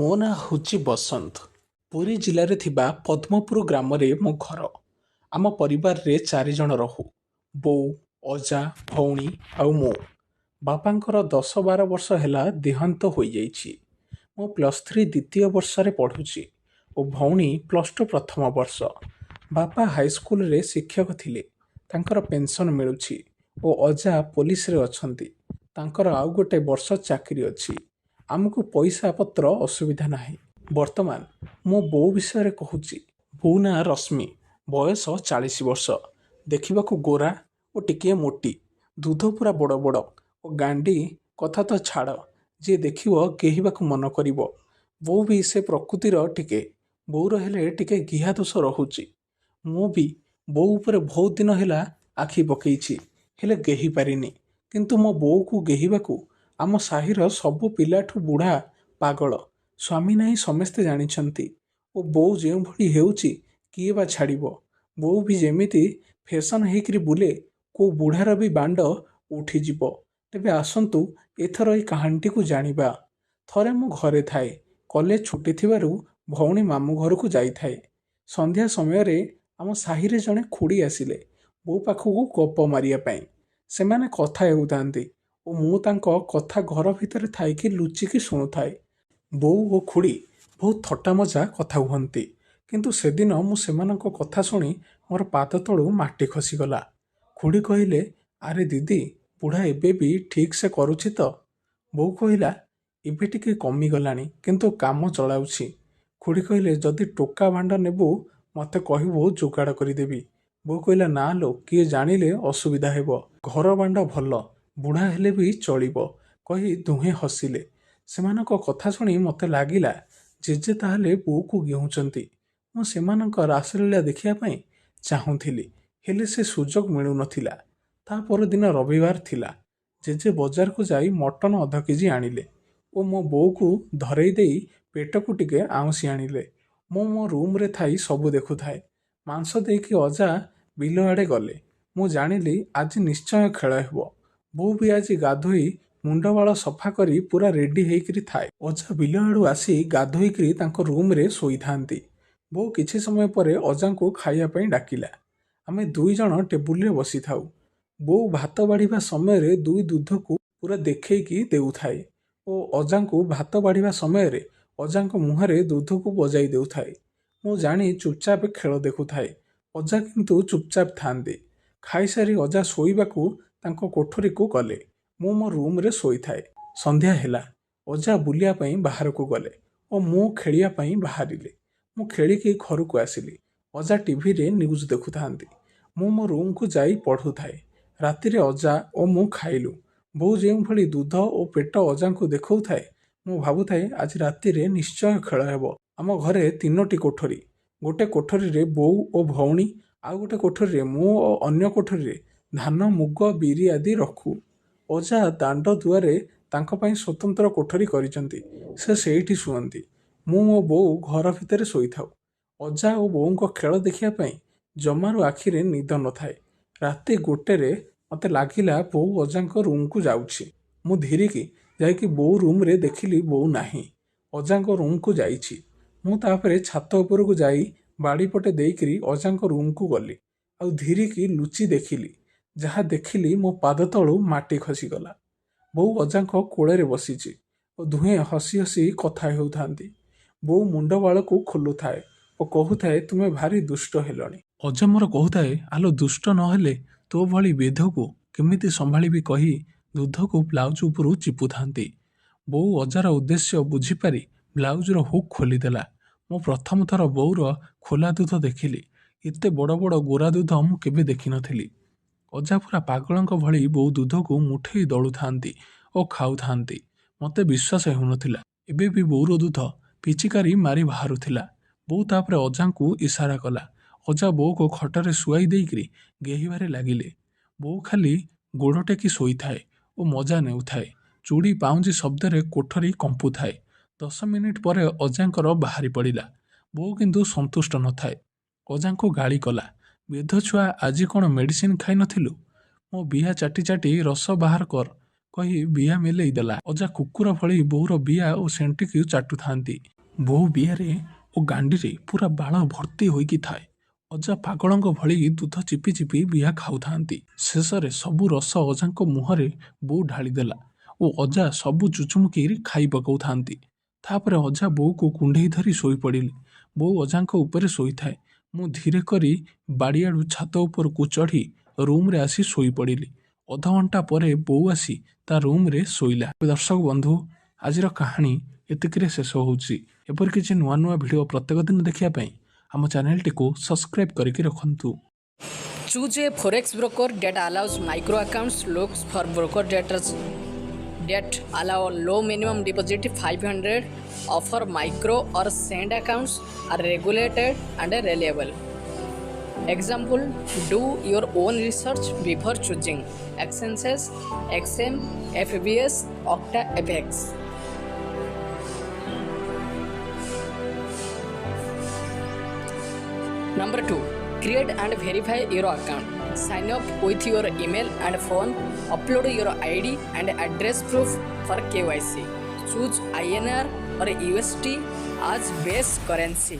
ମୋ ନାଁ ହେଉଛି ବସନ୍ତ। ପୁରୀ ଜିଲ୍ଲାରେ ଥିବା ପଦ୍ମପୁର ଗ୍ରାମରେ ମୋ ଘର। ଆମ ପରିବାରରେ 4 ଜଣ ରହୁ। ବୋଉ, ଅଜା, ଭଉଣୀ ଆଉ ମୁଁ। ବାପାଙ୍କର 10-12 ବର୍ଷ ହେଲା ଦେହାନ୍ତ ହୋଇଯାଇଛି। ମୁଁ +3 ଦ୍ୱିତୀୟ ବର୍ଷରେ ପଢ଼ୁଛି ଓ ଭଉଣୀ +2 ପ୍ରଥମ ବର୍ଷ। ବାପା ହାଇସ୍କୁଲରେ ଶିକ୍ଷକ ଥିଲେ। ତାଙ୍କର ପେନ୍ସନ୍ ମିଳୁଛି ଓ ଅଜା ପୋଲିସରେ ଅଛନ୍ତି। ତାଙ୍କର ଆଉ ଗୋଟେ ବର୍ଷ ଚାକିରି ଅଛି। ଆମକୁ ପଇସା ପତ୍ର ଅସୁବିଧା ନାହିଁ। ବର୍ତ୍ତମାନ ମୁଁ ବୋଉ ବିଷୟରେ କହୁଛି। ବୋଉ ନାଁ ରଶ୍ମି। ବୟସ 40 ବର୍ଷ। ଦେଖିବାକୁ ଗୋରା ଓ ଟିକିଏ ମୋଟି। ଦୁଧ ପୁରା ବଡ଼ ବଡ଼ ଓ ଗାଣ୍ଡି କଥା ତ ଛାଡ଼, ଯିଏ ଦେଖିବ କେହିବାକୁ ମନ କରିବ। ବୋଉ ବି ସେ ପ୍ରକୃତିର ଟିକେ। ବୋଉର ହେଲେ ଟିକେ ଗିହା ଦୋଷ ରହୁଛି। ମୁଁ ବି ବୋଉ ଉପରେ ବହୁତ ଦିନ ହେଲା ଆଖି ପକେଇଛି, ହେଲେ ଗେହି ପାରିନି। କିନ୍ତୁ ମୋ ବୋଉକୁ ଗେହିବାକୁ ଆମ ସାହିର ସବୁ ପିଲାଠୁ ବୁଢ଼ା ପାଗଳ। ସ୍ୱାମୀ ନାହିଁ ସମସ୍ତେ ଜାଣିଛନ୍ତି ଓ ବୋଉ ଯେଉଁଭଳି ହେଉଛି କିଏ ବା ଛାଡ଼ିବ। ବୋଉ ବି ଯେମିତି ଫ୍ୟାସନ୍ ହେଇକରି ବୁଲେ, କୋଉ ବୁଢ଼ାର ବି ବାଣ୍ଡ ଉଠିଯିବ। ତେବେ ଆସନ୍ତୁ ଏଥର ଏଇ କାହାଣୀଟିକୁ ଜାଣିବା। ଥରେ ମୁଁ ଘରେ ଥାଏ। କଲେଜ ଛୁଟି ଥିବାରୁ ଭଉଣୀ ମାମୁଁ ଘରକୁ ଯାଇଥାଏ। ସନ୍ଧ୍ୟା ସମୟରେ ଆମ ସାହିରେ ଜଣେ ଖୁଡ଼ି ଆସିଲେ ବୋଉ ପାଖକୁ ଗପ ମାରିବା ପାଇଁ। ସେମାନେ କଥା ହେଉଥାନ୍ତି ଓ ମୁଁ ତାଙ୍କ କଥା ଘର ଭିତରେ ଥାଇକି ଲୁଚିକି ଶୁଣୁଥାଏ। ବୋଉ ଓ ଖୁଡ଼ି ବହୁତ ଥଟ୍ଟା ମଜା କଥା ହୁଅନ୍ତି। କିନ୍ତୁ ସେଦିନ ମୁଁ ସେମାନଙ୍କ କଥା ଶୁଣି ମୋର ପାଦ ତଳୁ ମାଟି ଖସିଗଲା। ଖୁଡ଼ି କହିଲେ, ଆରେ ଦିଦି, ବୁଢ଼ା ଏବେ ବି ଠିକ୍ ସେ କରୁଛି ତ? ବୋଉ କହିଲା, ଏବେ ଟିକେ କମିଗଲାଣି, କିନ୍ତୁ କାମ ଚଳାଉଛି। ଖୁଡ଼ି କହିଲେ, ଯଦି ଟୋକା ଭାଣ୍ଡ ନେବୁ ମୋତେ କହିବୁ, ଯୋଗାଡ଼ କରିଦେବି। ବୋଉ କହିଲା, ନା ଲୋ, କିଏ ଜାଣିଲେ ଅସୁବିଧା ହେବ। ଘର ବାଣ୍ଡ ଭଲ, ବୁଢ଼ା ହେଲେ ବି ଚଳିବ, କହି ଦୁହେଁ ହସିଲେ। ସେମାନଙ୍କ କଥା ଶୁଣି ମୋତେ ଲାଗିଲା ଜେଜେ ତାହେଲେ ବୋଉକୁ ଗିହୁଛନ୍ତି। ମୁଁ ସେମାନଙ୍କ ରାସଲୀଳା ଦେଖିବା ପାଇଁ ଚାହୁଁଥିଲି, ହେଲେ ସେ ସୁଯୋଗ ମିଳୁନଥିଲା। ତା ପରଦିନ ରବିବାର ଥିଲା। ଜେଜେ ବଜାରକୁ ଯାଇ ମଟନ ଅଧ କେଜି ଆଣିଲେ ଓ ମୋ ବୋଉକୁ ଧରେଇ ଦେଇ ପେଟକୁ ଟିକେ ଆଉଁସି ଆଣିଲେ। ମୁଁ ମୋ ରୁମ୍ରେ ଥାଇ ସବୁ ଦେଖୁଥାଏ। ମାଂସ ଦେଇକି ଅଜା ବିଲ ଆଡ଼େ ଗଲେ। ମୁଁ ଜାଣିଲି ଆଜି ନିଶ୍ଚୟ ଖେଳ ହେବ। ବୋଉ ବି ଆଜି ଗାଧୋଇ ମୁଣ୍ଡବାଳ ସଫା କରି ପୁରା ରେଡି ହେଇକରି ଥାଏ। ଅଜା ବିଲ ଆଡ଼ୁ ଆସି ଗାଧୋଇକରି ତାଙ୍କ ରୁମ୍ରେ ଶୋଇଥାନ୍ତି। ବୋଉ କିଛି ସମୟ ପରେ ଅଜାଙ୍କୁ ଖାଇବା ପାଇଁ ଡାକିଲା। ଆମେ 2 ଜଣ ଟେବୁଲରେ ବସିଥାଉ। ବୋଉ ଭାତ ବାଢ଼ିବା ସମୟରେ 2 ଦୁଧକୁ ପୁରା ଦେଖେଇକି ଦେଉଥାଏ ଓ ଅଜାଙ୍କୁ ଭାତ ବାଢ଼ିବା ସମୟରେ ଅଜାଙ୍କ ମୁହଁରେ ଦୁଧକୁ ବଜାଇ ଦେଉଥାଏ। ମୁଁ ଜାଣି ଚୁପଚାପ ଖେଳ ଦେଖୁଥାଏ। ଅଜା କିନ୍ତୁ ଚୁପଚାପ ଥାନ୍ତି। ଖାଇସାରି ଅଜା ଶୋଇବାକୁ ତାଙ୍କ କୋଠରୀକୁ ଗଲେ। ମୁଁ ମୋ ରୁମ୍ରେ ଶୋଇଥାଏ। ସନ୍ଧ୍ୟା ହେଲା। ଅଜା ବୁଲିବା ପାଇଁ ବାହାରକୁ ଗଲେ ଓ ମୁଁ ଖେଳିବା ପାଇଁ ବାହାରିଲି। ମୁଁ ଖେଳିକି ଘରକୁ ଆସିଲି। ଅଜା ଟିଭିରେ ନ୍ୟୁଜ୍ ଦେଖୁଥାନ୍ତି। ମୁଁ ମୋ ରୁମ୍କୁ ଯାଇ ପଢ଼ୁଥାଏ। ରାତିରେ ଅଜା ଓ ମୁଁ ଖାଇଲୁ। ବୋଉ ଯେଉଁଭଳି ଦୁଧ ଓ ପେଟ ଅଜାଙ୍କୁ ଦେଖାଉଥାଏ, ମୁଁ ଭାବୁଥାଏ ଆଜି ରାତିରେ ନିଶ୍ଚୟ ଖେଳ ହେବ। ଆମ ଘରେ 3ଟି କୋଠରୀ। ଗୋଟେ କୋଠରୀରେ ବୋଉ ଓ ଭଉଣୀ, ଆଉ ଗୋଟେ କୋଠରୀରେ ମୁଁ ଓ ଅନ୍ୟ କୋଠରୀରେ ଧାନ, ମୁଗ, ବିରି ଆଦି ରଖୁ। ଅଜା ଦାଣ୍ଡ ଦୁଆରେ ତାଙ୍କ ପାଇଁ ସ୍ୱତନ୍ତ୍ର କୋଠରୀ କରିଛନ୍ତି। ସେ ସେଇଠି ଶୁଅନ୍ତି। ମୁଁ ଓ ବୋଉ ଘର ଭିତରେ ଶୋଇଥାଉ। ଅଜା ଓ ବୋଉଙ୍କ ଖେଳ ଦେଖିବା ପାଇଁ ଜମାରୁ ଆଖିରେ ନିଦ ନଥାଏ। ରାତି 1ରେ ମୋତେ ଲାଗିଲା ବୋଉ ଅଜାଙ୍କ ରୁମ୍କୁ ଯାଉଛି। ମୁଁ ଧୀରିକି ଯାଇକି ବୋଉ ରୁମ୍ରେ ଦେଖିଲି ବୋଉ ନାହିଁ। ଅଜାଙ୍କ ରୁମ୍କୁ ଯାଇଛି। ମୁଁ ତାପରେ ଛାତ ଉପରକୁ ଯାଇ ବାଡ଼ିପଟେ ଦେଇକରି ଅଜାଙ୍କ ରୁମ୍କୁ ଗଲି। ଆଉ ଧୀରିକି ଲୁଚି ଦେଖିଲି। ଯାହା ଦେଖିଲି ମୋ ପାଦ ତଳୁ ମାଟି ଖସିଗଲା। ବୋଉ ଅଜାଙ୍କ କୋଳରେ ବସିଛି ଓ ଦୁହେଁ ହସି ହସି କଥା ହେଉଥାନ୍ତି। ବୋଉ ମୁଣ୍ଡ ବାଳକୁ ଖୋଲୁଥାଏ ଓ କହୁଥାଏ, ତୁମେ ଭାରି ଦୁଷ୍ଟ ହେଲଣି। ଅଜା ମୋର କହୁଥାଏ, ଆଲୋ ଦୁଷ୍ଟ ନହେଲେ ତୋ ଭଳି ବେଧକୁ କେମିତି ସମ୍ଭାଳିବି କହି ଦୁଧକୁ ବ୍ଲାଉଜ ଉପରୁ ଚିପୁଥାନ୍ତି। ବୋଉ ଅଜାର ଉଦ୍ଦେଶ୍ୟ ବୁଝିପାରି ବ୍ଲାଉଜର ହୁକ୍ ଖୋଲିଦେଲା। ମୁଁ ପ୍ରଥମ ଥର ବୋଉର ଖୋଲା ଦୁଧ ଦେଖିଲି। ଏତେ ବଡ଼ ବଡ଼ ଗୋରା ଦୁଧ ମୁଁ କେବେ ଦେଖିନଥିଲି। ଅଜା ପୁରା ପାଗଳଙ୍କ ଭଳି ବୋଉ ଦୁଧକୁ ମୁଠେଇ ଦଳୁଥାନ୍ତି ଓ ଖାଉଥାନ୍ତି। ମୋତେ ବିଶ୍ୱାସ ହେଉନଥିଲା। ଏବେ ବି ବୋଉର ଦୁଧ ପିଚିକାରି ମାରି ବାହାରୁଥିଲା। ବୋଉ ତାପରେ ଅଜାଙ୍କୁ ଇସାରା କଲା। ଅଜା ବୋଉକୁ ଖଟରେ ଶୁଆଇ ଦେଇକରି ଗେହିବାରେ ଲାଗିଲେ। ବୋଉ ଖାଲି ଗୋଡ଼ ଟେକି ଶୋଇଥାଏ ଓ ମଜା ନେଉଥାଏ। ଚୁଡ଼ି ପାଉଁଜି ଶବ୍ଦରେ କୋଠରୀ କମ୍ପୁଥାଏ। 10 ମିନିଟ୍ ପରେ ଅଜାଙ୍କର ବାହାରି ପଡ଼ିଲା। ବୋଉ କିନ୍ତୁ ସନ୍ତୁଷ୍ଟ ନଥାଏ। ଅଜାଙ୍କୁ ଗାଳି କଲା, ବେଧ ଛୁଆ, ଆଜି କ'ଣ ମେଡ଼ିସିନ ଖାଇ ନଥିଲୁ? ମୋ ବିହା ଚାଟି ଚାଟି ରସ ବାହାର କର। କହି ବିଆ ମେଲେଇ ଦେଲା। ଅଜା କୁକୁର ଭଳି ବୋଉର ବିଆ ଓ ସେଣ୍ଟିକୁ ଚାଟୁଥାନ୍ତି। ବୋଉ ବିଆରେ ଓ ଗାଣ୍ଡିରେ ପୁରା ବାଳ ଭର୍ତ୍ତି ହୋଇକି ଥାଏ। ଅଜା ପାଗଳଙ୍କ ଭଳି ଦୁଧ ଚିପି ଚିପି ବିଆ ଖାଉଥାନ୍ତି। ଶେଷରେ ସବୁ ରସ ଅଜାଙ୍କ ମୁହଁରେ ବୋଉ ଢାଳିଦେଲା ଓ ଅଜା ସବୁ ଚୁଚୁମୁକି ଖାଇ ପକାଉଥାନ୍ତି। ତାପରେ ଅଜା ବୋଉକୁ କୁଣ୍ଢେଇ ଧରି ଶୋଇପଡ଼ିଲେ। ବୋଉ ଅଜାଙ୍କ ଉପରେ ଶୋଇଥାଏ। ମୁଁ ଧୀରେ କରି ବାଡ଼ିଆଡ଼ୁ ଛାତ ଉପରକୁ ଚଢ଼ି ରୁମ୍ରେ ଆସି ଶୋଇପଡ଼ିଲି। ଅଧଘଣ୍ଟା ପରେ ବୋଉ ଆସି ତା ରୁମ୍ରେ ଶୋଇଲା। ଦର୍ଶକ ବନ୍ଧୁ, ଆଜିର କାହାଣୀ ଏତିକିରେ ଶେଷ ହେଉଛି। ଏପରି କିଛି ନୂଆ ନୂଆ ଭିଡ଼ିଓ ପ୍ରତ୍ୟେକ ଦିନ ଦେଖିବା ପାଇଁ ଆମ ଚ୍ୟାନେଲଟିକୁ ସବସ୍କ୍ରାଇବ୍ କରିକି ରଖନ୍ତୁ। Choose a forex broker that allows micro accounts. Looks for broker that allow low minimum deposit 500. Offer micro or send accounts, are regulated and reliable. Example: do your own research before choosing. Exchanges: XM, FBS, Octa FX. Number 2. Create and verify your account. Sign up with your email and phone. Upload your ID and address proof for KYC. Choose INR or USD as base currency.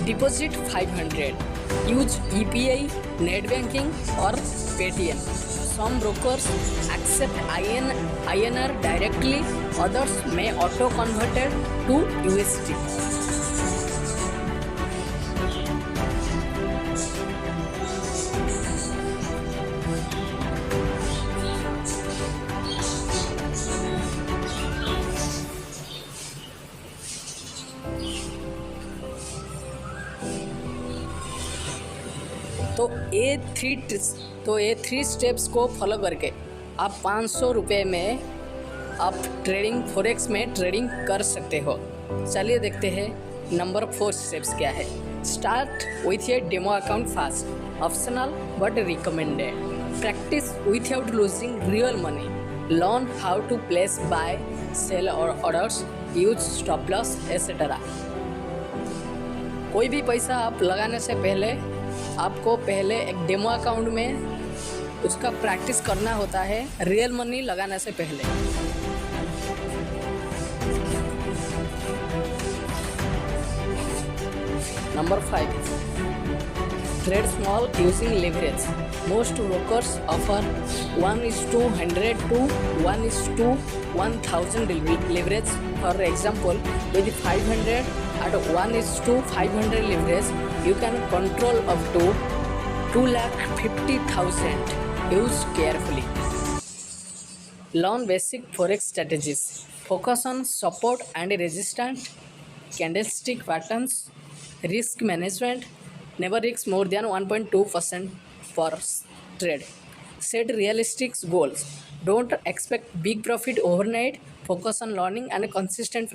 Deposit 500. Use EPI, net banking or Paytm. Some brokers accept INR directly, others may auto convert it to USD. तो ये three steps को follow करके आप 500 रुपये में आप trading forex में trading कर सकते हो। चलिए देखते हैं नंबर 4 स्टेप्स क्या है। Start with a demo account fast, optional but recommended. Practice without losing real money. Learn how to place buy sell और orders, use stop loss etcetera. कोई भी पैसा आप लगाने से पहले आपको पहले एक डेमो अकाउंट में उसका प्रैक्टिस करना होता है, रियल मनी लगाने से पहले। Number 5. Trade small using leverage. Most brokers offer 1:100 to 1:1000 leverage. For example, with 500 at 1:500 leverage, you can control up to 250,000. Use carefully. Learn basic forex strategies. Focus on support and resistance, candlestick patterns, risk management. Never risk more than 1.2% per trade. Set realistic goals. Don't expect big profit overnight. Focus on learning and consistent